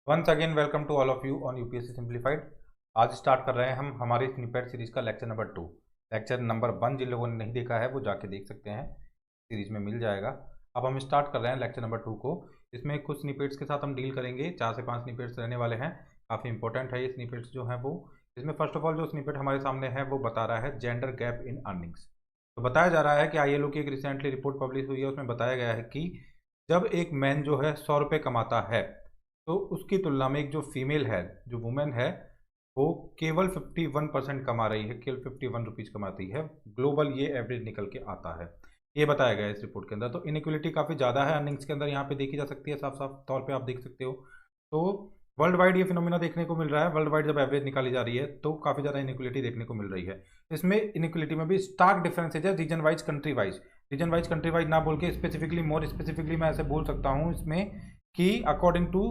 Once again welcome to all of you on UPSC simplified. आज start कर रहे हैं हम हमारी स्निपेट सीरीज का लेक्चर नंबर 2। लेक्चर नंबर 1 जिन लोगों ने नहीं देखा है वो जाके देख सकते हैं, सीरीज में मिल जाएगा। अब हम स्टार्ट कर रहे हैं लेक्चर नंबर 2 को। इसमें कुछ स्निपेट्स के साथ हम डील करेंगे, 4 से 5 स्निपेट्स रहने वाले हैं। काफ़ी इंपॉर्टेंट है ये स्निपेट्स जो हैं वो। इसमें फर्स्ट ऑफ ऑल जो स्निपेट हमारे सामने है वो बता रहा है जेंडर गैप इन अर्निंग्स। तो बताया जा रहा है कि आईएलओ की एक रिसेंटली रिपोर्ट पब्लिश हुई है, उसमें बताया गया है कि जब एक मैन जो है 100 रुपये कमाता है तो उसकी तुलना में एक जो फीमेल है, जो वुमेन है, वो केवल 51% कमा रही है, केवल 51 रुपीज़ कमाती है। ग्लोबल ये एवरेज निकल के आता है, ये बताया गया है इस रिपोर्ट के अंदर। तो इनइक्वलिटी काफ़ी ज़्यादा है अर्निंग्स के अंदर, यहाँ पे देखी जा सकती है, साफ साफ तौर पे आप देख सकते हो। तो वर्ल्ड वाइड ये फिनोमिना देखने को मिल रहा है। वर्ल्ड वाइड जब एवरेज निकाली जा रही है तो काफ़ी ज़्यादा इनइक्वलिटी देखने को मिल रही है। इसमें इनइक्वलिटी में भी स्टार्क डिफरेंसेज है region wise, country wise. Region wise country wise ना बोल के स्पेसिफिकली, मोर स्पेसिफिकली मैं ऐसे बोल सकता हूँ इसमें कि अकॉर्डिंग टू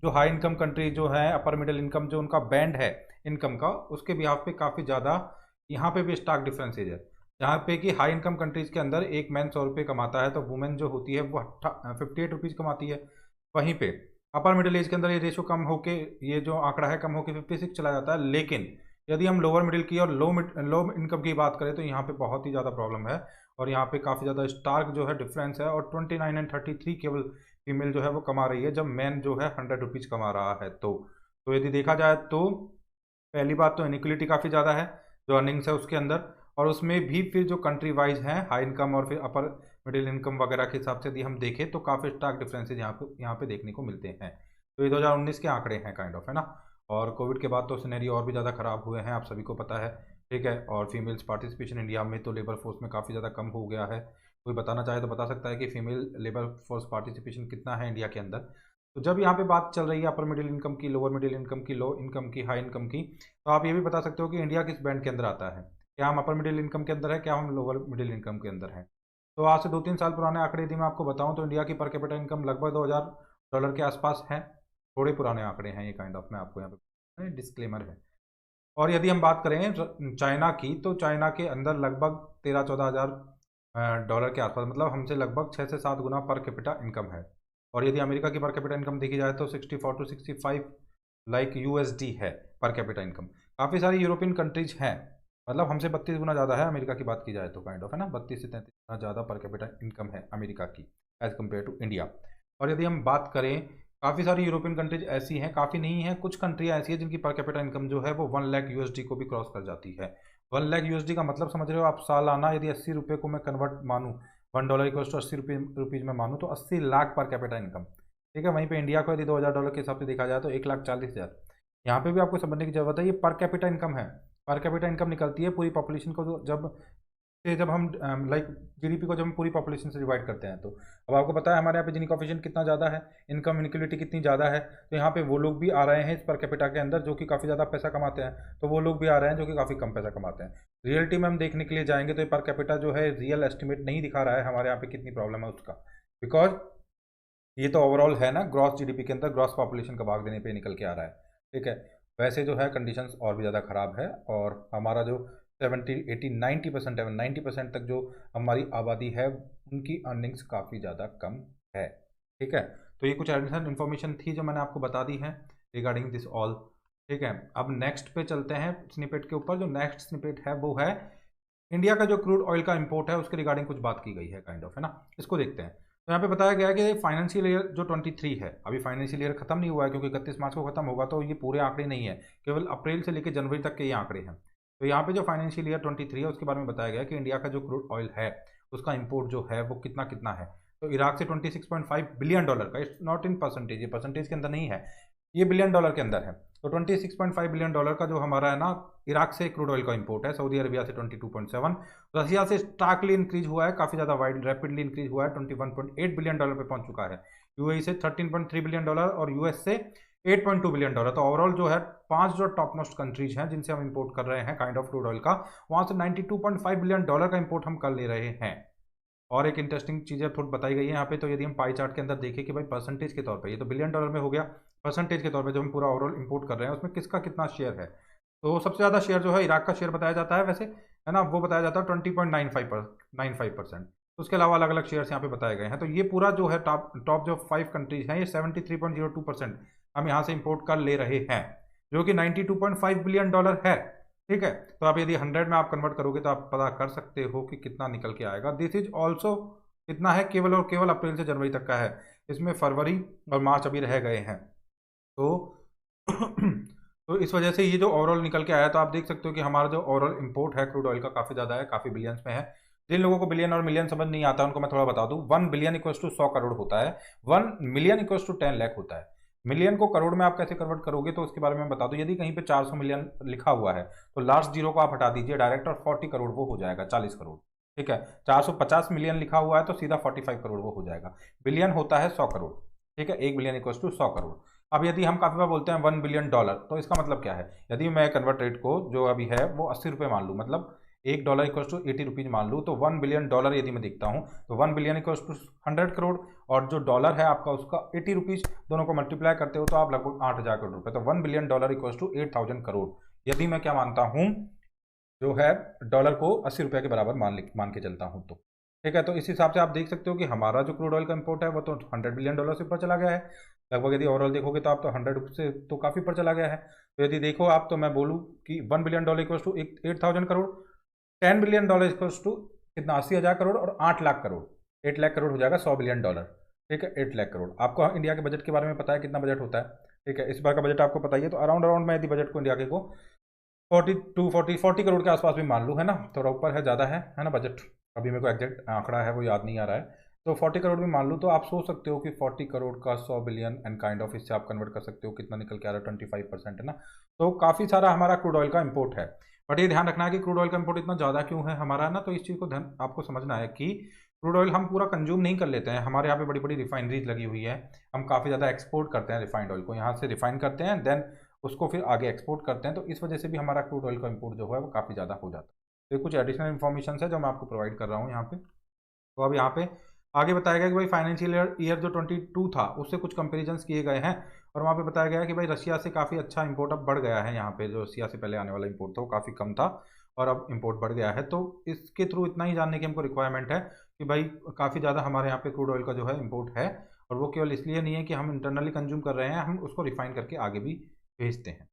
जो हाई इनकम कंट्री जो है, अपर मिडिल इनकम जो उनका बैंड है इनकम का, उसके बिहाफ पे काफ़ी ज़्यादा यहाँ पे भी स्टार्क डिफरेंसेज है। जहाँ पे कि हाई इनकम कंट्रीज के अंदर एक मैन 100 रुपये कमाता है तो वुमेन जो होती है वो 58 रुपीज़ कमाती है। वहीं पे अपर मिडिल एज के अंदर ये रेशो कम होके, ये जो आंकड़ा है कम होके 56 चला जाता है। लेकिन यदि हम लोअर मिडिल की और लो इनकम की बात करें तो यहाँ पे बहुत ही ज़्यादा प्रॉब्लम है और यहाँ पे काफ़ी ज़्यादा स्टार्क जो है डिफरेंस है। और 29 एंड 33 केवल फीमेल जो है वो कमा रही है, जब मैन जो है 100 रुपीज़ कमा रहा है। तो यदि देखा जाए तो पहली बात तो इनइक्वलिटी काफ़ी ज़्यादा है जो अर्निंग्स है उसके अंदर। और उसमें भी फिर जो कंट्री वाइज हैं, हाई इनकम और फिर अपर मिडिल इनकम वगैरह के हिसाब से यदि हम देखें तो काफ़ी स्टार्क डिफरेंसेज यहाँ पे देखने को मिलते हैं। तो ये 2019 के आंकड़े हैं काइंड ऑफ, है ना। और कोविड के बाद तो सिनेरियो और भी ज़्यादा ख़राब हुए हैं, आप सभी को पता है, ठीक है। और फीमेल्स पार्टिसिपेशन इंडिया में तो लेबर फोर्स में काफ़ी ज़्यादा कम हो गया है। कोई बताना चाहे तो बता सकता है कि फीमेल लेबर फोर्स पार्टिसिपेशन कितना है इंडिया के अंदर। तो जब यहाँ पे बात चल रही है अपर मिडिल इनकम की, लोअर मिडिल इनकम की, लो इनकम की, हाई इनकम की, तो आप ये भी बता सकते हो कि इंडिया किस बैंड के अंदर आता है। क्या हम अपर मिडिल इनकम के अंदर है, क्या हम लोअर मिडिल इनकम के अंदर है। तो आज से 2-3 साल पुराने आंकड़े यदि मैं आपको बताऊं तो इंडिया की पर कैपिटा इनकम लगभग $2000 के आसपास है। थोड़े पुराने आंकड़े हैं ये काइंड ऑफ, मैं आपको यहाँ पे डिस्क्लेमर है। और यदि हम बात करें चाइना की, तो चाइना के अंदर लगभग 13-14 हज़ार डॉलर के आसपास, मतलब हमसे लगभग 6 से 7 गुना पर कैपिटा इनकम है। और यदि अमेरिका की पर कैपिटा इनकम देखी जाए तो 64 to 65 लाइक यूएसडी है पर कैपिटा इनकम। काफ़ी सारी यूरोपियन कंट्रीज हैं, मतलब हमसे 32 गुना ज़्यादा है अमेरिका की बात की जाए तो काइंड ऑफ, है ना। 32 से 33 गुना ज़्यादा पर कैपिटा इनकम है अमेरिका की एज़ कम्पेयर टू इंडिया। और यदि हम बात करें, काफ़ी सारी यूरोपियन कंट्रीज ऐसी हैं, काफ़ी नहीं है, कुछ कंट्रियाँ ऐसी हैं जिनकी पर कैपिटा इनकम जो है वो 1 लाख यूएसडी को भी क्रॉस कर जाती है। 1 लाख यूएसडी का मतलब समझ रहे हो आप, सालाना यदि 80 रुपये को मैं कन्वर्ट मानूँ, $1 इक्वल्स टू 80 रुपीज़ में मानूँ तो 80 लाख पर कैपिटा इनकम, ठीक है। वहीं पे इंडिया को यदि $2000 के हिसाब से देखा जाए तो 1,40,000। यहाँ पे भी आपको समझने की जरूरत है, ये पर कैपिटा इनकम है। पर कैपिटा इनकम निकलती है पूरी पॉपुलेशन को, जब हम लाइक जीडीपी को जब हम पूरी पॉपुलेशन से डिवाइड करते हैं। तो अब आपको पता है हमारे यहाँ पे जिनी कोफिशिएंट कितना ज़्यादा है, इनकम इनइक्वलिटी कितनी ज़्यादा है। तो यहाँ पे वो लोग भी आ रहे हैं इस पर कैपिटा के अंदर जो कि काफ़ी ज़्यादा पैसा कमाते हैं, तो वो लोग भी आ रहे हैं जो कि काफ़ी कम पैसा कमाते हैं। रियलिटी में हम देखने के लिए जाएंगे तो ये पर कैपिटा जो है रियल एस्टिमेट नहीं दिखा रहा है हमारे यहाँ पे कितनी प्रॉब्लम है उसका, बिकॉज ये तो ओवरऑल है ना, ग्रॉस जीडीपी के अंदर ग्रॉस पॉपुलेशन का भाग देने पे निकल के आ रहा है, ठीक है। वैसे जो है कंडीशंस और भी ज़्यादा ख़राब है और हमारा जो 70, 80, 90% है, 90% तक जो हमारी आबादी है उनकी अर्निंग्स काफ़ी ज़्यादा कम है, ठीक है। तो ये कुछ एडिशनल इन्फॉर्मेशन थी जो मैंने आपको बता दी है रिगार्डिंग दिस ऑल, ठीक है। अब नेक्स्ट पे चलते हैं स्निपेट के ऊपर। जो नेक्स्ट स्निपेट है वो है इंडिया का जो क्रूड ऑयल का इंपोर्ट है उसके रिगार्डिंग कुछ बात की गई है काइंड ऑफ, है ना। इसको देखते हैं। तो यहाँ पे बताया गया है कि फाइनेंशियल ईयर जो 23 है, अभी फाइनेंशियल ईयर खत्म नहीं हुआ है क्योंकि 31 मार्च को खत्म होगा, तो ये पूरे आंकड़े नहीं है, केवल अप्रैल से लेकर जनवरी तक के ये आंकड़े हैं। तो यहाँ पे जो फाइनेंशियल ईयर 23 है उसके बारे में बताया गया कि इंडिया का जो क्रूड ऑयल है उसका इंपोर्ट जो है वो कितना कितना है। तो इराक से $26.5 बिलियन का, इट्स नॉट इन परसेंटेज, ये परसेंटेज के अंदर नहीं है, ये बिलियन डॉलर के अंदर है। तो $26.5 बिलियन का जो हमारा है ना इराक से क्रूड ऑयल का इंपोर्ट है। सऊदी अरबिया से 22.7, रशिया से स्टार्कली इंक्रीज हुआ है, काफ़ी ज़्यादा वाइड रैपिडली इंक्रीज हुआ है, $21.8 बिलियन पे पहुंच चुका है। यूएई से $13.3 बिलियन और यूएस से $8.2 बिलियन। तो ओवरऑल जो है 5 जो टॉप मोस्ट कंट्रीज हैं जिनसे हम इंपोर्ट कर रहे हैं काइंड ऑफ क्रूड ऑयल का, वहाँ से $92.5 बिलियन का इंपोर्ट हम कर ले रहे हैं। और एक इंटरेस्टिंग चीज़ें थोड़ी बताई गई है यहाँ पे। तो यदि हम पाई चार्ट के अंदर देखें कि भाई परसेंटेज के तौर पे, ये तो बिलियन डॉलर में हो गया, परसेंटेज के तौर पे जो हम पूरा ओवरऑल इंपोर्ट कर रहे हैं उसमें किसका कितना शेयर है, तो सबसे ज़्यादा शेयर जो है इराक का शेयर बताया जाता है वैसे, है ना। वो बताया जाता है 20.95%। उसके अलावा अलग अलग शेयर्स यहाँ पे बताए गए हैं। तो ये पूरा जो है टॉप जो 5 कंट्रीज हैं ये 73.02% हम यहाँ से इंपोर्ट कर ले रहे हैं, जो कि $92.5 बिलियन है। ठीक है, तो आप यदि 100 में आप कन्वर्ट करोगे तो आप पता कर सकते हो कि कितना निकल के आएगा। दिस इज ऑल्सो कितना है, केवल और केवल अप्रैल से जनवरी तक का है, इसमें फरवरी और मार्च अभी रह गए हैं। तो तो इस वजह से ये जो ओवरऑल निकल के आया, तो आप देख सकते हो कि हमारा जो ओवरऑल इंपोर्ट है क्रूड ऑयल का काफ़ी ज़्यादा है, काफ़ी बिलियंस में है। जिन लोगों को बिलियन और मिलियन समझ नहीं आता उनको मैं थोड़ा बता दूं, 1 बिलियन इक्वल्स टू 100 करोड़ होता है, 1 मिलियन इक्वल्स टू 10 लाख होता है। मिलियन को करोड़ में आप कैसे कन्वर्ट करोगे तो उसके बारे में बता दूं। यदि कहीं पे 400 मिलियन लिखा हुआ है तो लास्ट जीरो को आप हटा दीजिए डायरेक्ट, और 40 करोड़ वो हो जाएगा, 40 करोड़। ठीक है, 450 मिलियन लिखा हुआ है तो सीधा 45 करोड़ वो हो जाएगा। बिलियन होता है 100 करोड़। ठीक है, 1 बिलियन इक्वल्स टू 100 करोड़। अब यदि हम काफ़ी बार बोलते हैं $1 बिलियन, तो इसका मतलब क्या है? यदि मैं कन्वर्ट रेट को जो अभी है वो 80 रुपये मान लूँ, मतलब $1 इक्वल्स टू 80 रुपीज़ मान लूँ, तो $1 बिलियन यदि मैं देखता हूँ तो 1 बिलियन इक्वल्स टू 100 करोड़, और जो डॉलर है आपका उसका 80 रुपीज़, दोनों को मल्टीप्लाई करते हो तो आप लगभग 8,000 करोड़ रुपये। तो $1 बिलियन इक्वल्स टू 8,000 करोड़, यदि मैं क्या मानता हूँ, जो है डॉलर को 80 रुपये के बराबर मान के चलता हूँ तो। ठीक है, तो इस हिसाब से आप देख सकते हो कि हमारा जो क्रूड ऑयल का इंपोर्ट है वो तो $100 बिलियन से ऊपर चला गया है लगभग। यदि ओवरऑल देखोगे तो आप तो 100 से तो काफ़ी ऊपर चला गया है। तो यदि देखो आप, तो मैं बोलूँ कि $1 billion equals to 8,000 crore, $10 billion equals to कितना, 80,000 करोड़, और 8 लाख करोड़, 8 लाख करोड़ हो जाएगा $100 बिलियन। ठीक है, 8 लाख करोड़। आपको इंडिया के बजट के बारे में पता है कितना बजट होता है? ठीक है, इस बार का बजट आपको पता ही है, तो अराउंड मैं यदि बजट को इंडिया के को 40 करोड़ के आसपास भी मान लूँ, है ना, थोड़ा ऊपर है, ज़्यादा है ना बजट, अभी मेरे को एग्जैक्ट आंकड़ा है वो याद नहीं आ रहा है, तो 40 करोड़ भी मान लूँ, तो आप सोच सकते हो कि 40 करोड़ का 100 बिलियन एंड काइंड ऑफ, इससे आप कन्वर्ट कर सकते हो कितना निकल के आ रहा है, 25% है ना। तो काफ़ी सारा हमारा क्रूड ऑयल का इंपोर्ट है। बट ये ध्यान रखना है कि क्रूड ऑयल का इंपोर्ट इतना ज़्यादा क्यों है हमारा, ना, तो इस चीज़ को ध्यान आपको समझना है कि क्रूड ऑयल हम पूरा कंज्यूम नहीं कर लेते हैं। हमारे यहाँ पे बड़ी बड़ी रिफाइनरीज लगी हुई है, हम काफ़ी ज़्यादा एक्सपोर्ट करते हैं रिफाइंड ऑयल को, यहाँ से रिफाइन करते हैं, देन उसको फिर आगे एक्सपोर्ट करते हैं, तो इस वजह से भी हमारा क्रूड ऑयल का इंपोर्ट जो है वो काफ़ी ज़्यादा हो जाता है। तो कुछ एडिशनल इन्फॉर्मेशन है जो मैं आपको प्रोवाइड कर रहा हूँ यहाँ पे। तो अब यहाँ पे आगे बताया गया कि भाई फाइनेंशियल ईयर जो 22 था उससे कुछ कंपेरिजन्स किए गए हैं, और वहाँ पे बताया गया कि भाई रशिया से काफ़ी अच्छा इंपोर्ट अब बढ़ गया है। यहाँ पे जो रशिया से पहले आने वाला इंपोर्ट था वो काफ़ी कम था, और अब इंपोर्ट बढ़ गया है। तो इसके थ्रू इतना ही जानने की हमको रिक्वायरमेंट है कि भाई काफ़ी ज़्यादा हमारे यहाँ पे क्रूड ऑयल का जो है इंपोर्ट है, और वो केवल इसलिए नहीं है कि हम इंटरनली कंज्यूम कर रहे हैं, हम उसको रिफाइन करके आगे भी भेजते हैं।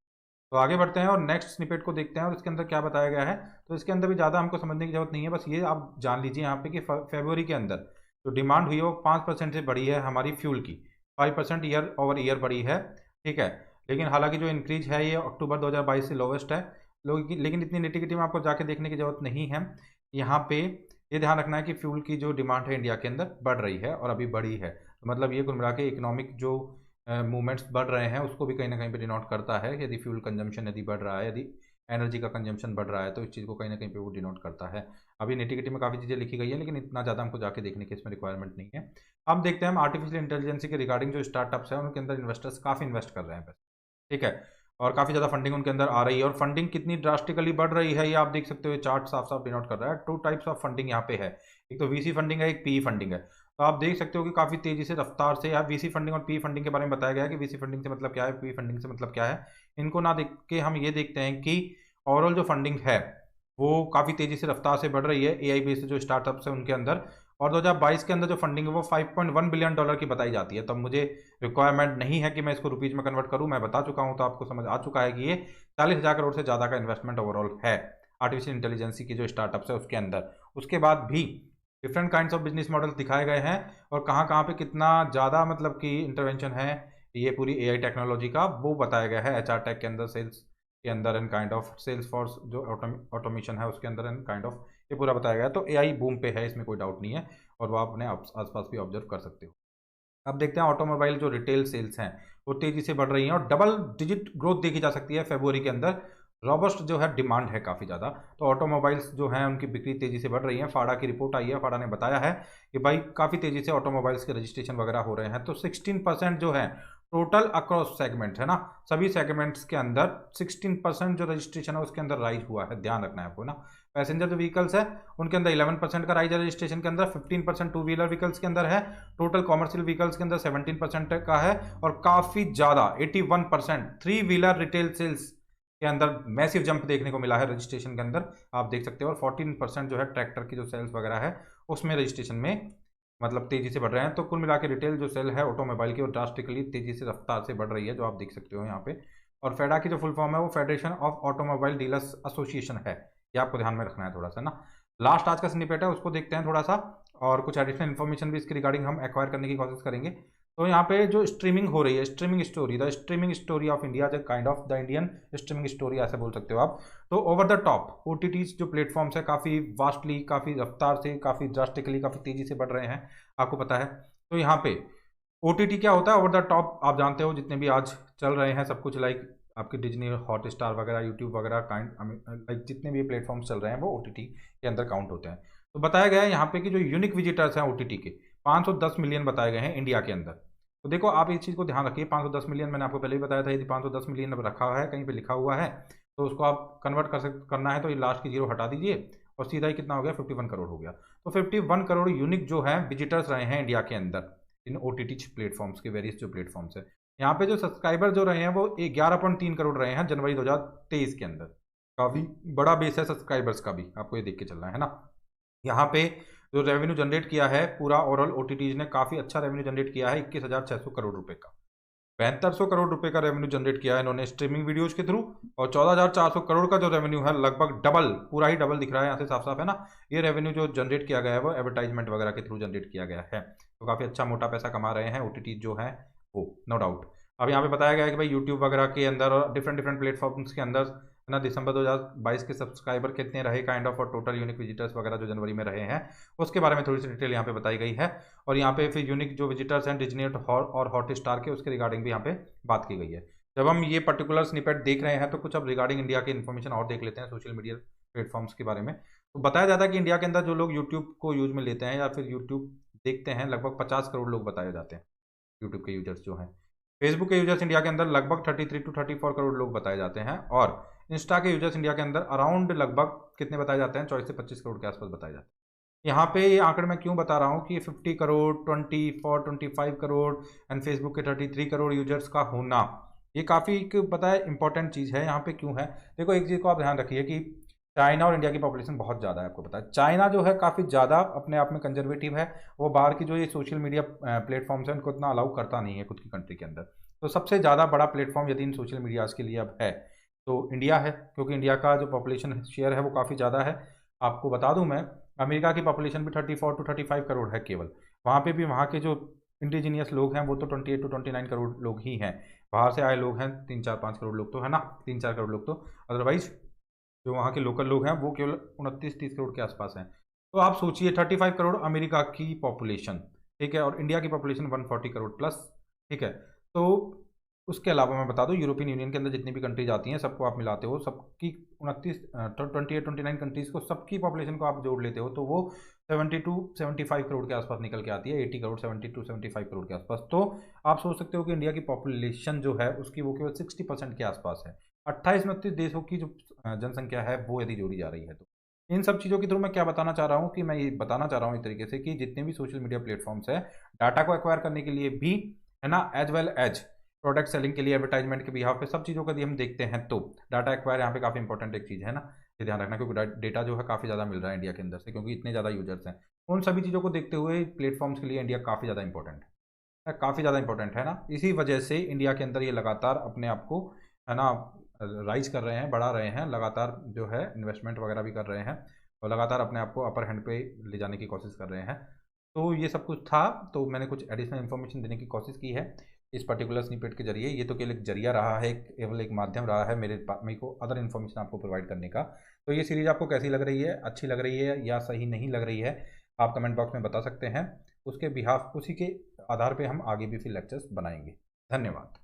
तो आगे बढ़ते हैं और नेक्स्ट स्निपेट को देखते हैं, और इसके अंदर क्या बताया गया है। तो इसके अंदर भी ज़्यादा हमको समझने की जरूरत नहीं है, बस ये आप जान लीजिए यहाँ पे कि फरवरी के अंदर जो डिमांड हुई है वो 5% से बढ़ी है हमारी फ्यूल की, 5% ईयर ओवर ईयर बढ़ी है। ठीक है, लेकिन हालांकि जो इंक्रीज है ये अक्टूबर 2022 से लोवेस्ट है लोग, लेकिन इतनी निटिगिटी में आपको जाके देखने की जरूरत नहीं है। यहाँ पे ये ध्यान रखना है कि फ्यूल की जो डिमांड है इंडिया के अंदर बढ़ रही है और अभी बढ़ी है, तो मतलब ये कुल मिला के इकोनॉमिक जो मूवमेंट्स बढ़ रहे हैं उसको भी कहीं ना कहीं पे डिनोट करता है। यदि फ्यूल कंजम्पशन यदि बढ़ रहा है, यदि एनर्जी का कंजम्पशन बढ़ रहा है, तो इस चीज़ को कहीं ना कहीं पे वो डिनोट करता है। अभी निटिगिटी में काफ़ी चीज़ें लिखी गई है, लेकिन इतना ज़्यादा हमको जाके देखने की इसमें रिक्वायरमेंट नहीं है। अब देखते हैं हम आर्टिफिशियल इंटेलिजेंस के रिगार्डिंग जो स्टार्टअप्स हैं उनके अंदर इन्वेस्टर्स काफ़ी इन्वेस्ट कर रहे हैं पैसे। ठीक है, और काफ़ी ज़्यादा फंडिंग उनके अंदर आ रही है, और फंडिंग कितनी ड्रास्टिकली बढ़ रही है ये आप देख सकते हो, चार्ट साफ साफ डिनोट कर रहा है। 2 टाइप्स ऑफ फंडिंग यहाँ पे है, एक तो वीसी फंडिंग है, एक पीई फंडिंग है। तो आप देख सकते हो कि काफ़ी तेजी से रफ्तार से आप वीसी फंडिंग और पी फंडिंग के बारे में बताया गया है कि वीसी फंडिंग से मतलब क्या है, पी फंडिंग से मतलब क्या है। इनको ना देख के हम ये देखते हैं कि ओवरऑल जो फंडिंग है वो काफ़ी तेजी से रफ्तार से बढ़ रही है एआई बेस्ड जो स्टार्टअप्स है उनके अंदर, और 2022 के अंदर जो फंडिंग है वो $5.1 बिलियन की बताई जाती है। तब मुझे रिक्वायरमेंट नहीं है कि मैं इसको रुपीज़ में कन्वर्ट करूँ, मैं बता चुका हूँ, तो आपको समझ आ चुका है कि ये 40,000 करोड़ से ज़्यादा का इन्वेस्टमेंट ओवरऑल है आर्टिफिशियल इंटेलिजेंसी की जो स्टार्टअप्स है उसके अंदर। उसके बाद भी different kinds of business model दिखाए गए हैं, और कहाँ कहाँ पे कितना ज़्यादा मतलब कि इंटरवेंशन है ये पूरी एआई टेक्नोलॉजी का वो बताया गया है। एचआर टेक के अंदर, सेल्स के अंदर and kind of sales force जो ऑटोमेशन है उसके अंदर एंड काइंड ऑफ ये पूरा बताया गया है। तो एआई बूम पे है, इसमें कोई डाउट नहीं है, और वो आप अपने आसपास भी ऑब्जर्व कर सकते हो। अब देखते हैं ऑटोमोबाइल जो रिटेल सेल्स हैं वो तेजी से बढ़ रही हैं, और डबल डिजिट ग्रोथ देखी जा सकती है फरवरी के अंदर। रॉबस्ट जो है डिमांड है काफ़ी ज़्यादा, तो ऑटोमोबाइल्स जो हैं उनकी बिक्री तेज़ी से बढ़ रही है। फाड़ा की रिपोर्ट आई है, फाड़ा ने बताया है कि भाई काफ़ी तेज़ी से ऑटोमोबाइल्स के रजिस्ट्रेशन वगैरह हो रहे हैं। तो 16% जो है टोटल अक्रॉस सेगमेंट है ना, सभी सेगमेंट्स के अंदर 16% जो रजिस्ट्रेशन है उसके अंदर राइज हुआ है, ध्यान रखना है आपको ना। पैसेंजर जो व्हीकल्स है उनके अंदर 11% का राइज है रजिस्ट्रेशन के अंदर, 15% टू व्हीलर व्हीकल्स के अंदर है, टोटल कॉमर्शियल व्हीकल्स के अंदर 17% का है, और काफ़ी ज़्यादा 81% थ्री व्हीलर रिटेल सेल्स के अंदर मैसिव जंप देखने को मिला है रजिस्ट्रेशन के अंदर, आप देख सकते हो। और 14% जो है ट्रैक्टर की जो सेल्स वगैरह है उसमें रजिस्ट्रेशन में मतलब तेज़ी से बढ़ रहे हैं। तो कुल मिला के रिटेल जो सेल है ऑटोमोबाइल की, वो ड्रास्टिकली तेज़ी से रफ्तार से बढ़ रही है, जो आप देख सकते हो यहाँ पे। और फेडा की जो फुल फॉर्म है वो federation of automobile dealers association है, ये आपको ध्यान में रखना है थोड़ा सा ना। लास्ट आज का स्निपेट है, उसको देखते हैं थोड़ा सा, और कुछ एडिशनल इन्फॉर्मेशन भी इसके रिगार्डिंग हम एक्वायर करने की कोशिश करेंगे। तो यहाँ पे जो स्ट्रीमिंग हो रही है, streaming story, the streaming story of India, the kind of the Indian streaming story ऐसे बोल सकते हो आप। तो ओवर द टॉप ओटीटीज जो प्लेटफॉर्म्स है काफ़ी वास्टली, काफ़ी रफ्तार से, काफ़ी ड्रास्टिकली, काफ़ी तेज़ी से बढ़ रहे हैं, आपको पता है। तो यहाँ पे ओटीटी क्या होता है, ओवर द टॉप, आप जानते हो जितने भी आज चल रहे हैं सब कुछ, लाइक आपकी डिज्नी हॉटस्टार वगैरह, यूट्यूब वगैरह, काइंड लाइक जितने भी प्लेटफॉर्म्स चल रहे हैं वो ओटीटी के अंदर काउंट होते हैं। तो बताया गया है यहाँ पे कि जो यूनिक विजिटर्स हैं ओटीटी के 510 मिलियन बताए गए हैं इंडिया के अंदर। तो देखो आप इस चीज़ को ध्यान रखिए, 510 मिलियन मैंने आपको पहले ही बताया था, यदि 510 मिलियन रखा है कहीं पे लिखा हुआ है तो उसको आप कन्वर्ट करना है, तो ये लास्ट की जीरो हटा दीजिए और सीधा ही कितना हो गया, 51 करोड़ हो गया। तो 51 करोड़ यूनिक जो है विजिटर्स रहे हैं इंडिया के अंदर इन ओटीटी प्लेटफॉर्म्स के वेरियस जो प्लेटफॉर्म्स है। यहाँ पे जो सब्सक्राइबर जो रहे हैं वो 11.3 करोड़ रहे हैं जनवरी 2023 के अंदर। काफ़ी बड़ा बेस है सब्सक्राइबर्स का भी, आपको ये देख के चलना है ना। यहाँ पे जो रेवेन्यू जनरेट किया है पूरा ओवरऑल ओटीटीज ने काफ़ी अच्छा रेवेन्यू जनरेट किया है, 21,600 करोड़ रुपए का। 7500 करोड़ रुपए का रेवेन्यू जनरेट किया है इन्होंने स्ट्रीमिंग वीडियोज के थ्रू, और 14,400 करोड़ का जो रेवेन्यू है, लगभग डबल, पूरा ही डबल दिख रहा है यहाँ से साफ साफ है ना। ये रेवेन्यू जो जनरेट किया गया है वो एडवर्टाइजमेंट वगैरह के थ्रू जनरेट किया गया है। तो काफ़ी अच्छा मोटा पैसा कमा रहे हैं ओटीटी जो है वो, नो डाउट। अब यहाँ पे बताया गया है कि भाई यूट्यूब वगैरह के अंदर और डिफरेंट डिफरेंट प्लेटफॉर्म्स के अंदर है ना, दिसंबर 2022 के सब्सक्राइबर कितने रहे काइंड ऑफ, और टोटल यूनिक विजिटर्स वगैरह जो जनवरी में रहे हैं उसके बारे में थोड़ी सी डिटेल यहाँ पे बताई गई है। और यहाँ पे फिर यूनिक जो विजिटर्स हैं डिज्नी और हॉटस्टार के, उसके रिगार्डिंग भी यहाँ पे बात की गई है। जब हम ये पर्टिकुलर स्निपेट देख रहे हैं तो कुछ अब रिगार्डिंग इंडिया की इन्फॉर्मेशन और देख लेते हैं सोशल मीडिया प्लेटफॉर्म्स के बारे में। तो बताया जाता है कि इंडिया के अंदर जो लोग यूट्यूब को यूज में लेते हैं या फिर यूट्यूब देखते हैं, लगभग 50 करोड़ लोग बताए जाते हैं यूट्यूब के यूजर्स जो हैं। फेसबुक के यूजर्स इंडिया के अंदर लगभग 33 to 34 करोड़ लोग बताए जाते हैं, और इंस्टा के यूजर्स इंडिया के अंदर अराउंड लगभग कितने बताए जाते हैं, 24 से 25 करोड़ के आसपास बताए जाते हैं। यहाँ पे ये आंकड़े मैं क्यों बता रहा हूँ कि 50 करोड़, 25 करोड़ एंड फेसबुक के 33 करोड़ यूजर्स का होना, ये काफ़ी पता है इंपॉर्टेंट चीज़ है। यहाँ पे क्यों है, देखो एक चीज़ को आप ध्यान रखिए कि चाइना और इंडिया की पॉपुलेशन बहुत ज़्यादा है, आपको पता है। चाइना जो है काफ़ी ज़्यादा अपने आप में कंजर्वेटिव है, वो बाहर की जो ये सोशल मीडिया प्लेटफॉर्म्स हैं उनको इतना अलाउ करता नहीं है खुद की कंट्री के अंदर। तो सबसे ज़्यादा बड़ा प्लेटफॉर्म यदि इन सोशल मीडियाज़ के लिए अब है तो इंडिया है, क्योंकि इंडिया का जो पॉपुलेशन शेयर है वो काफ़ी ज़्यादा है। आपको बता दूं मैं, अमेरिका की पॉपुलेशन भी 34 to 35 करोड़ है केवल, वहाँ पे भी वहाँ के जो इंडिजीनियस लोग हैं वो तो 28 to 29 करोड़ लोग ही हैं। बाहर से आए लोग हैं 3-4-5 करोड़ लोग तो है ना, 3-4 करोड़ लोग तो, अदरवाइज जो वहाँ के लोकल लोग हैं वो केवल 29-30 करोड़ के आसपास हैं। तो आप सोचिए 35 करोड़ अमेरिका की पॉपुलेशन, ठीक है, और इंडिया की पॉपुलेशन 140 करोड़ प्लस, ठीक है। तो उसके अलावा मैं बता दूं यूरोपियन यूनियन के अंदर जितनी भी कंट्रीज आती हैं सबको आप मिलाते हो, सबकी 28-29 कंट्रीज़ को, सबकी पॉपुलेशन को आप जोड़ लेते हो तो वो 70 to 75 करोड़ के आसपास निकल के आती है, 80 करोड़ 70 to 75 करोड़ के आसपास। तो आप सोच सकते हो कि इंडिया की पॉपुलेशन जो है उसकी वो केवल 60% के आसपास है। 28-29 देशों की जो जनसंख्या है वो यदि जोड़ी जा रही है, तो इन सब चीज़ों के थ्रू मैं क्या बताना चाह रहा हूँ कि मैं ये बताना चाह रहा हूँ एक तरीके से कि जितने भी सोशल मीडिया प्लेटफॉर्म्स है डाटा को एक्वायर करने के लिए भी है ना, as well as product selling के लिए, एडवर्टाइजमेंट के बिहाफ पे, सब चीज़ों का यदि हम देखते हैं तो डाटा एक्वायर यहाँ पे काफ़ी इंपॉर्टेंट एक चीज़ है ना, ये ध्यान रखना, क्योंकि डेटा जो है काफ़ी ज़्यादा मिल रहा है इंडिया के अंदर से, क्योंकि इतने ज़्यादा यूजर्स हैं। उन सभी चीज़ों को देखते हुए प्लेटफॉर्म्स के लिए इंडिया काफ़ी ज़्यादा इंपॉर्टेंट है, काफ़ी ज़्यादा इंपॉर्टेंट है ना। इसी वजह से इंडिया के अंदर ये लगातार अपने आप को है ना राइज कर रहे हैं, बढ़ा रहे हैं, लगातार जो है इन्वेस्टमेंट वगैरह भी कर रहे हैं, और लगातार अपने आप को अपर हैंड पे ले जाने की कोशिश कर रहे हैं। तो ये सब कुछ था, तो मैंने कुछ एडिशनल इन्फॉर्मेशन देने की कोशिश की है इस पर्टिकुलर स्निपेट के जरिए। ये तो केवल एक जरिया रहा है, केवल एक माध्यम रहा है मेरे को अदर इन्फॉर्मेशन आपको प्रोवाइड करने का। तो ये सीरीज़ आपको कैसी लग रही है, अच्छी लग रही है या सही नहीं लग रही है, आप कमेंट बॉक्स में बता सकते हैं। उसके बिहाफ, उसी के आधार पर हम आगे भी फिर लेक्चर्स बनाएंगे। धन्यवाद।